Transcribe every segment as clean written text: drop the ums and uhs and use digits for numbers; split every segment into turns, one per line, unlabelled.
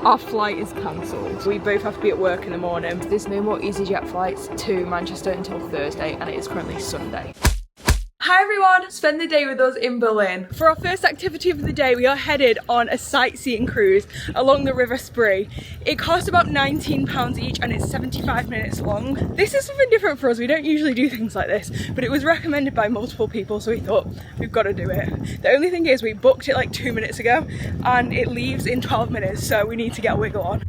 Our flight is cancelled. We both have to be at work in the morning. There's no more EasyJet flights to Manchester until Thursday, and it is currently Sunday. Hi everyone! Spend the day with us in Berlin. For our first activity of the day, we are headed on a sightseeing cruise along the River Spree. It costs about £19 each and it's 75 minutes long. This is something different for us. We don't usually do things like this, but it was recommended by multiple people, so we thought we've got to do it. The only thing is we booked it like 2 minutes ago and it leaves in 12 minutes, so we need to get a wiggle on.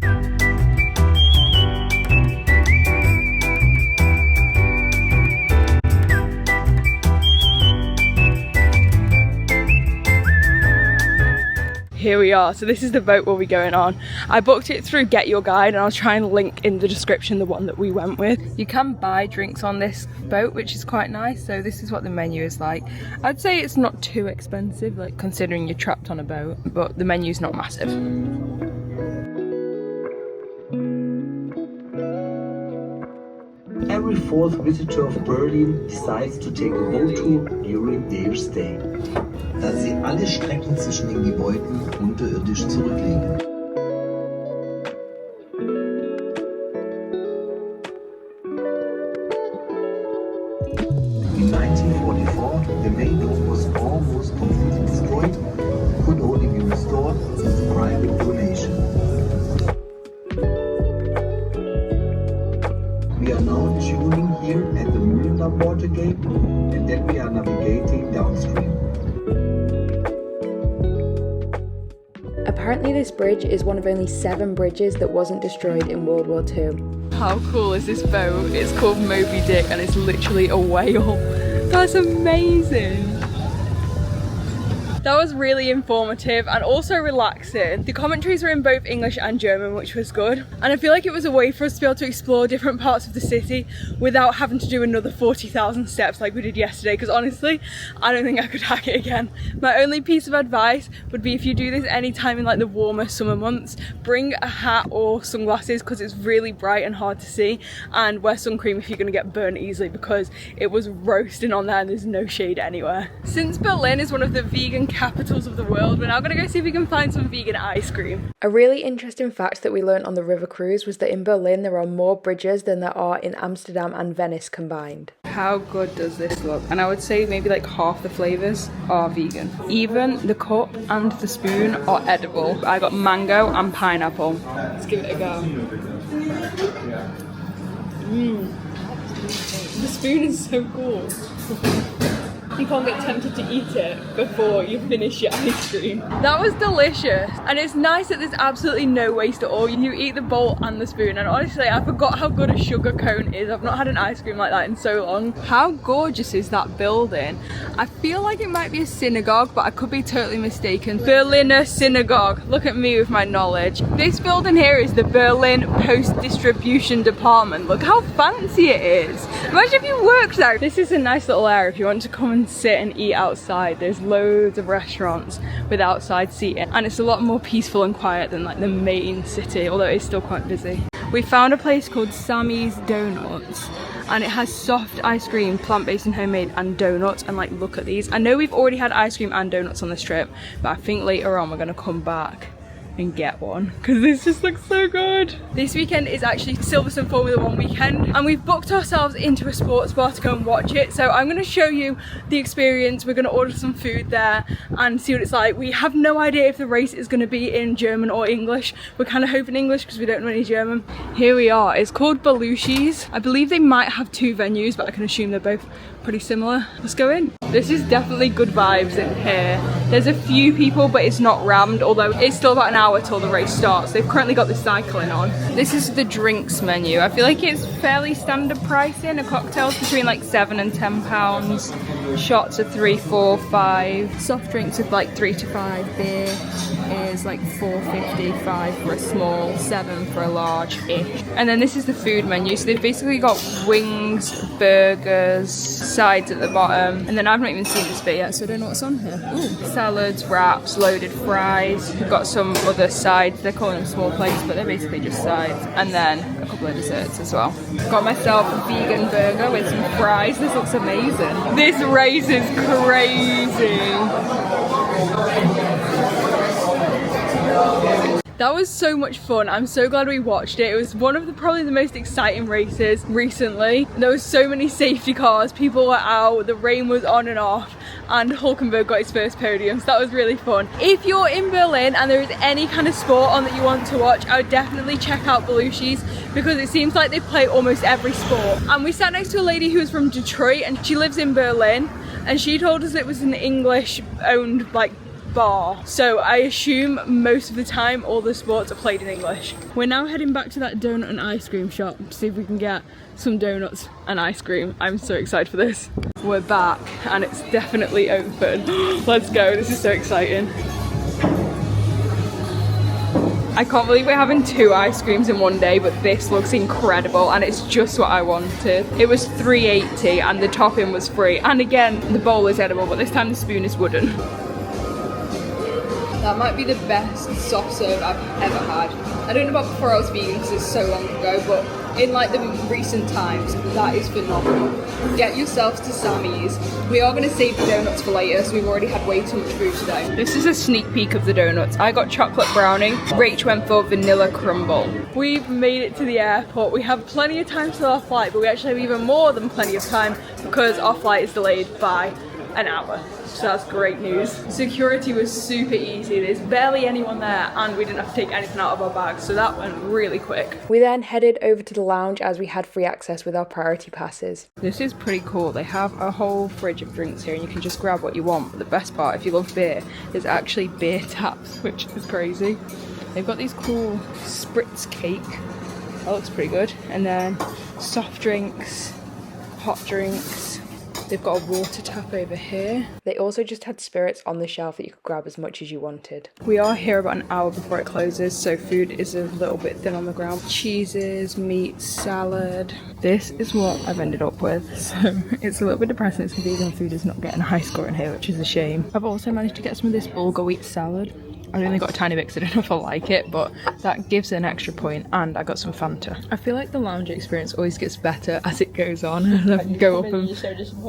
Here we are, so this is the boat we'll be going on. I booked it through Get Your Guide and I'll try and link in the description the one that we went with. You can buy drinks on this boat, which is quite nice, so this is what the menu is like. I'd say it's not too expensive, like considering you're trapped on a boat, but the menu's not massive.
Every fourth visitor of Berlin decides to take a boat tour during their stay, da sie alle Strecken zwischen den Gebäuden unterirdisch zurücklegen. In 1944, the main dome was almost completely destroyed, could only be restored with private donation. We are now tuning here at the Mühlendamm water gate, and then we are navigating downstream.
Apparently this bridge is one of only 7 bridges that wasn't destroyed in World War II.
How cool is this boat? It's called Moby Dick and it's literally a whale. That's amazing. That was really informative and also relaxing. The commentaries were in both English and German, which was good. And I feel like it was a way for us to be able to explore different parts of the city without having to do another 40,000 steps like we did yesterday, because honestly, I don't think I could hack it again. My only piece of advice would be if you do this anytime in like the warmer summer months, bring a hat or sunglasses because it's really bright and hard to see, and wear sun cream if you're gonna get burnt easily because it was roasting on there and there's no shade anywhere. Since Berlin is one of the vegan capitals of the world, we're now gonna go see if we can find some vegan ice cream.
A really interesting fact that we learnt on the river cruise was that in Berlin there are more bridges than there are in Amsterdam and Venice combined.
How good does this look? And I would say maybe like half the flavours are vegan. Even the cup and the spoon are edible. I got mango and pineapple. Let's give it a go. The spoon is so cool. You can't get tempted to eat it before you finish your ice cream. That was delicious, and it's nice that there's absolutely no waste at all. You eat the bowl and the spoon, and honestly I forgot how good a sugar cone is. I've not had an ice cream like that in so long. How gorgeous is that building? I feel like it might be a synagogue, but I could be totally mistaken. Berliner Synagogue. Look at me with my knowledge. This building here is the Berlin Post Distribution Department. Look how fancy it is. Imagine if you worked there. This is a nice little area if you want to come and sit and eat outside. There's loads of restaurants with outside seating, and it's a lot more peaceful and quiet than like the main city, although it's still quite busy. We found a place called Sammy's Donuts, and it has soft ice cream, plant-based and homemade, and donuts. And like, look at these. I know we've already had ice cream and donuts on this trip, but I think later on we're gonna come back and get one because this just looks so good. This weekend is actually Silverstone Formula 1 weekend, and we've booked ourselves into a sports bar to go and watch it, so I'm going to show you the experience. We're going to order some food there and see what it's like. We have no idea if the race is going to be in German or English. We're kind of hoping English because we don't know any German. Here we are. It's called Belushi's. I believe they might have 2 venues, but I can assume they're both pretty similar. Let's go in. This is definitely good vibes in here. There's a few people, but it's not rammed, although it's still about an hour till the race starts. They've currently got the cycling on. This is the drinks menu. I feel like it's fairly standard pricing. A cocktail's between like £7 and £10. Shots are 3, 4, 5. Soft drinks with like 3 to 5. Beer is like 4.50, 5 for a small, 7 for a large-ish. And then this is the food menu. So they've basically got wings, burgers, sides at the bottom, and then I've not even seen this bit yet, so I don't know what's on here. Ooh. Salads, wraps, loaded fries. We've got some other sides. They're calling them small plates, but they're basically just sides. And then a couple of desserts as well. Got myself a vegan burger with some fries. This looks amazing. This race is crazy. That was so much fun. I'm so glad we watched it. It was one of probably the most exciting races recently. There was so many safety cars, people were out, the rain was on and off, and Hulkenberg got his first podium, so that was really fun. If you're in Berlin and there is any kind of sport on that you want to watch, I would definitely check out Belushi's, because it seems like they play almost every sport. And we sat next to a lady who was from Detroit and she lives in Berlin, and she told us it was an English owned like bar, so I assume most of the time all the sports are played in English. We're now heading back to that donut and ice cream shop to see if we can get some donuts and ice cream. I'm so excited for this. We're back and it's definitely open. Let's go, this is so exciting. I can't believe we're having 2 ice creams in one day, but this looks incredible and it's just what I wanted. It was $3.80 and the topping was free, and again the bowl is edible, but this time the spoon is wooden. That might be the best soft serve I've ever had. I don't know about before I was vegan because it's so long ago, but in like the recent times, that is phenomenal. Get yourselves to Sammy's. We are going to save the donuts for later, so we've already had way too much food today. This is a sneak peek of the donuts. I got chocolate brownie, Rach went for vanilla crumble. We've made it to the airport. We have plenty of time till our flight, but we actually have even more than plenty of time because our flight is delayed by an hour. So that's great news. Security was super easy. There's barely anyone there and we didn't have to take anything out of our bags, so that went really quick.
We then headed over to the lounge as we had free access with our priority passes.
This is pretty cool. They have a whole fridge of drinks here and you can just grab what you want. But the best part, if you love beer, is actually beer taps, which is crazy. They've got these cool spritz cake. That looks pretty good. And then soft drinks, hot drinks. They've got a water tap over here.
They also just had spirits on the shelf that you could grab as much as you wanted.
We are here about an hour before it closes, so food is a little bit thin on the ground. Cheeses, meat, salad. This is what I've ended up with. So it's a little bit depressing. It's vegan food is not getting a high score in here, which is a shame. I've also managed to get some of this bulgur wheat salad. I only got a tiny bit because I don't know if I like it, but that gives it an extra point, and I got some Fanta. I feel like the lounge experience always gets better as it goes on, and I go up and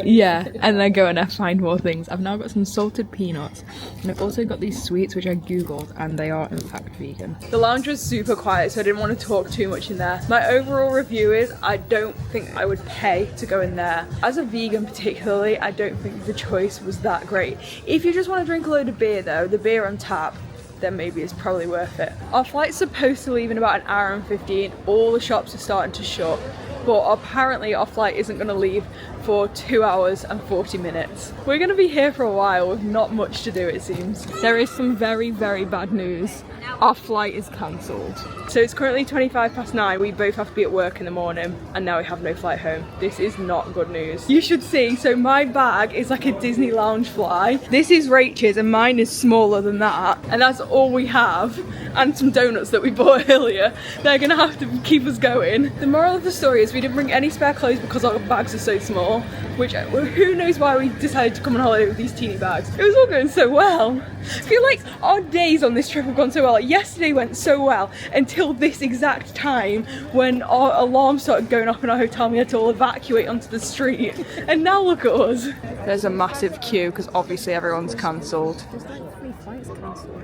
yeah, and then I go and I find more things. I've now got some salted peanuts, and I've also got these sweets which I googled, and they are in fact vegan. The lounge was super quiet, so I didn't want to talk too much in there. My overall review is I don't think I would pay to go in there. As a vegan particularly, I don't think the choice was that great. If you just want to drink a load of beer though, the beer on tap, then maybe it's probably worth it. Our flight's supposed to leave in about an hour and 15. All the shops are starting to shut, but apparently our flight isn't going to leave for 2 hours and 40 minutes. We're going to be here for a while with not much to do, it seems. There is some very, very bad news. Our flight is cancelled. So it's currently 9:25. We both have to be at work in the morning and now we have no flight home. This is not good news. You should see, so my bag is like a Disney lounge fly. This is Rachel's and mine is smaller than that, and that's all we have, and some donuts that we bought earlier. They're gonna have to keep us going. The moral of the story is we didn't bring any spare clothes because our bags are so small, which who knows why we decided to come on holiday with these teeny bags. It was all going so well. I feel like our days on this trip have gone so well. Like yesterday went so well until this exact time when our alarm started going off in our hotel and we had to all evacuate onto the street. And now look at us. There's a massive queue because obviously everyone's cancelled.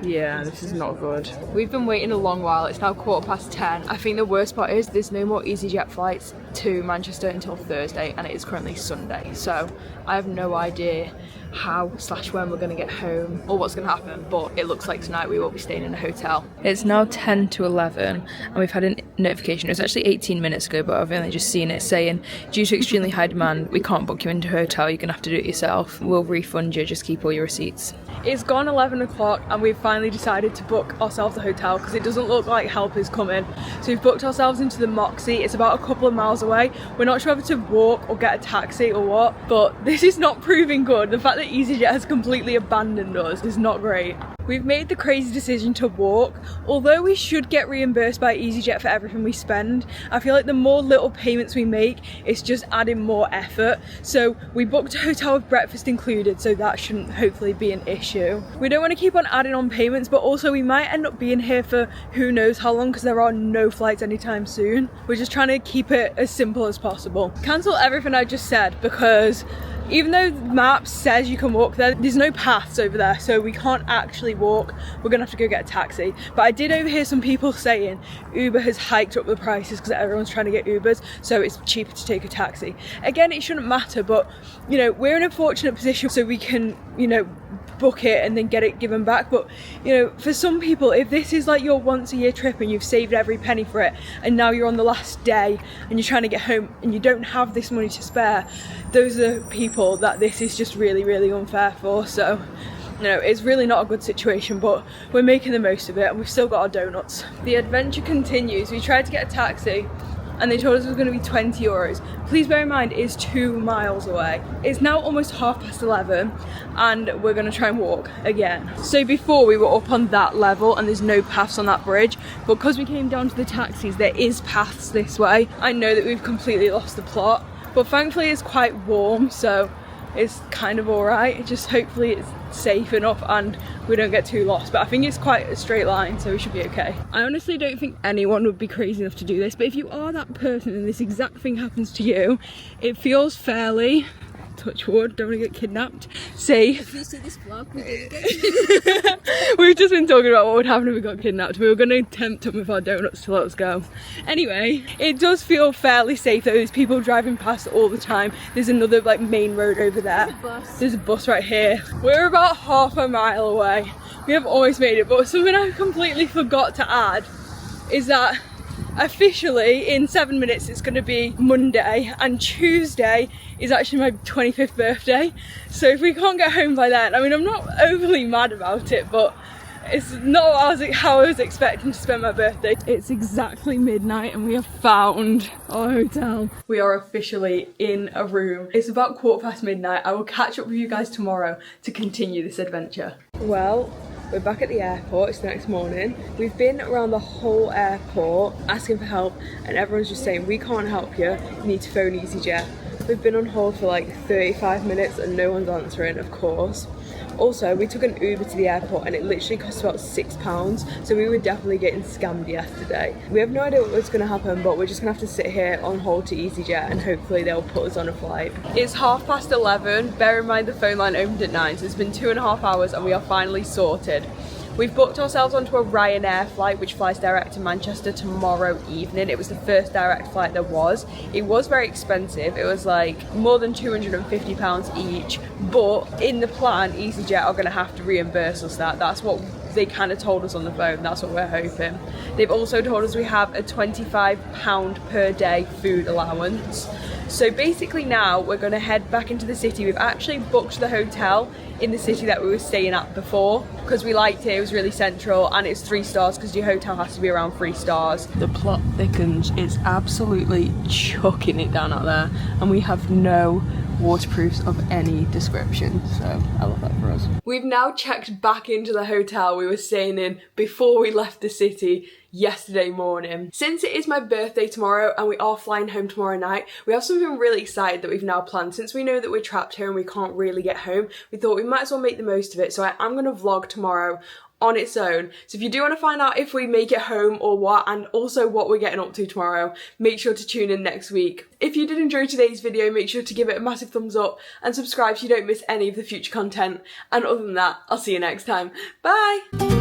Yeah, this is not good. We've been waiting a long while. It's now 10:15. I think the worst part is there's no more EasyJet flights to Manchester until Thursday, and it is currently Sunday. So I have no idea how/when we're going to get home or what's going to happen, but it looks like tonight we will be staying in a hotel. It's now 10 to 11 and we've had a notification. It was actually 18 minutes ago, but I've only just seen it saying, due to extremely high demand, we can't book you into a hotel, you're going to have to do it yourself. We'll refund you, just keep all your receipts. It's gone 11 o'clock and we've finally decided to book ourselves a hotel because it doesn't look like help is coming. So we've booked ourselves into the Moxie. It's about a couple of miles away. We're not sure whether to walk or get a taxi or what, but this is not proving good. The fact that EasyJet has completely abandoned us is not great. We've made the crazy decision to walk. Although we should get reimbursed by EasyJet for everything we spend, I feel like the more little payments we make, it's just adding more effort. So we booked a hotel with breakfast included, so that shouldn't hopefully be an issue. We don't want to keep on adding on payments, but also we might end up being here for who knows how long because there are no flights anytime soon. We're just trying to keep it as simple as possible. Cancel everything I just said because Even though the map says you can walk there, there's no paths over there, so we can't actually walk. We're gonna have to go get a taxi. But I did overhear some people saying Uber has hiked up the prices because everyone's trying to get Ubers, so it's cheaper to take a taxi. Again, it shouldn't matter, but you know, we're in a fortunate position so we can, you know, book it and then get it given back. But you know, for some people, if this is like your once a year trip and you've saved every penny for it and now you're on the last day and you're trying to get home and you don't have this money to spare, those are people that this is just really, really unfair for. So you know, it's really not a good situation, but we're making the most of it and we've still got our donuts. The adventure continues. We tried to get a taxi and they told us it was going to be 20 euros. Please bear in mind, it's 2 miles away. It's now almost 11:30 and we're going to try and walk again. So before we were up on that level and there's no paths on that bridge, but because we came down to the taxis, there is paths this way. I know that we've completely lost the plot, but thankfully it's quite warm, so it's kind of alright. Just hopefully it's safe enough and we don't get too lost, but I think it's quite a straight line, so we should be okay. I honestly don't think anyone would be crazy enough to do this, but if you are that person and this exact thing happens to you, it feels fairly, touch wood, don't want to get kidnapped, safe.
If you see this vlog, we didn't get kidnapped.
We've just been talking about what would happen if we got kidnapped. We were going to tempt them with our donuts to let us go. Anyway, it does feel fairly safe though. There's people driving past all the time. There's another like main road over there. There's a bus right here. We're about half a mile away. We have almost made it, but something I completely forgot to add is that officially in 7 minutes it's going to be Monday and Tuesday is actually my 25th birthday. So if we can't get home by then, I mean, I'm not overly mad about it, but it's not how I was expecting to spend my birthday. It's exactly midnight and we have found our hotel. We are officially in a room. It's about midnight. I will catch up with you guys tomorrow to continue this adventure. Well, we're back at the airport. It's the next morning. We've been around the whole airport asking for help and everyone's just saying, we can't help you, you need to phone EasyJet. We've been on hold for like 35 minutes and no one's answering, of course. Also, we took an Uber to the airport and it literally cost about £6, so we were definitely getting scammed yesterday. We have no idea what's going to happen, but we're just going to have to sit here on hold to EasyJet and hopefully they'll put us on a flight. It's 11:30, bear in mind the phone line opened at 9, so it's been 2.5 hours and we are finally sorted. We've booked ourselves onto a Ryanair flight which flies direct to Manchester tomorrow evening. It was the first direct flight there was. It was very expensive. It was like more than £250 each, but in the plan EasyJet are going to have to reimburse us that. That's what they kind of told us on the phone. That's what we're hoping. They've also told us we have a £25 per day food allowance. So basically now we're going to head back into the city. We've actually booked the hotel in the city that we were staying at before because we liked it. It was really central and it's 3 stars because your hotel has to be around 3 stars. The plot thickens. It's absolutely chucking it down out there and we have no waterproofs of any description, so I love that for us. We've now checked back into the hotel we were staying in before we left the city yesterday morning. Since it is my birthday tomorrow and we are flying home tomorrow night, we have something really exciting that we've now planned. Since we know that we're trapped here and we can't really get home, we thought we might as well make the most of it. So I'm going to vlog tomorrow on its own. So if you do want to find out if we make it home or what, and also what we're getting up to tomorrow, make sure to tune in next week. If you did enjoy today's video, make sure to give it a massive thumbs up and subscribe so you don't miss any of the future content. And other than that, I'll see you next time. Bye!